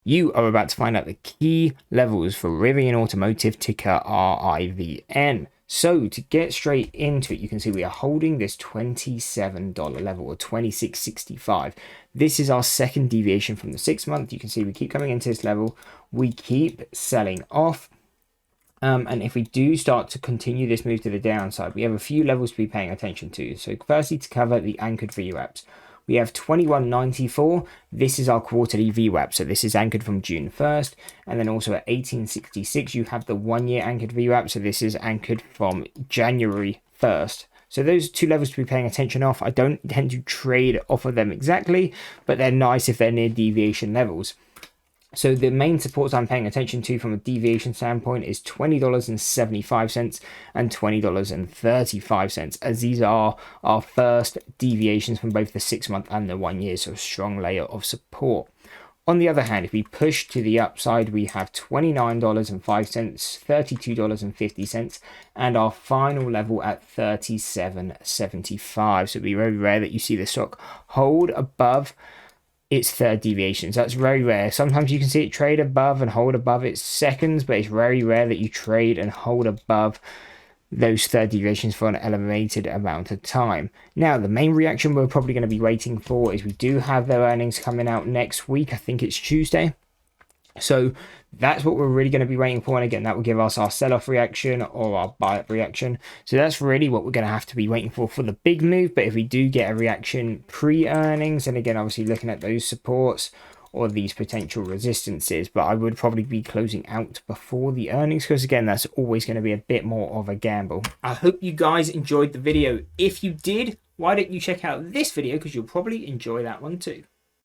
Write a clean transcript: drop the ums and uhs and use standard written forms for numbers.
You are about to find out the key levels for Rivian Automotive, ticker RIVN. So to get straight into it, you can see we are holding this $27 level, or $26.65. This is our second deviation from the 6 month. You can see we keep coming into this level, we keep selling off. And if we do start to continue this move to the downside, we have a few levels to be paying attention to. So firstly, to cover the anchored VWAPs, we have 2194. This is our quarterly VWAP. So this is anchored from June 1st. And then also at 1866, you have the 1 year anchored VWAP. So this is anchored from January 1st. So those two levels to be paying attention off. I don't tend to trade off of them exactly, but they're nice if they're near deviation levels. So the main supports I'm paying attention to from a deviation standpoint is $20.75 and $20.35, as these are our first deviations from both the 6 month and the 1 year, so a strong layer of support. On the other hand, if we push to the upside, we have $29.05, $32.50, and our final level at $37.75. So it'd be very rare that you see the stock hold above its third deviations. That's very rare. Sometimes you can see it trade above and hold above its seconds, but it's very rare that you trade and hold above those third deviations for an elevated amount of time. Now, the main reaction we're probably going to be waiting for is we do have their earnings coming out next week. I think it's Tuesday. So that's what we're really going to be waiting for. And again, that will give us our sell-off reaction or our buy-up reaction. So that's really what we're going to have to be waiting for the big move. But if we do get a reaction pre-earnings, and again, obviously looking at those supports or these potential resistances, but I would probably be closing out before the earnings, because again, that's always going to be a bit more of a gamble. I hope you guys enjoyed the video. If you did, why don't you check out this video, because you'll probably enjoy that one too.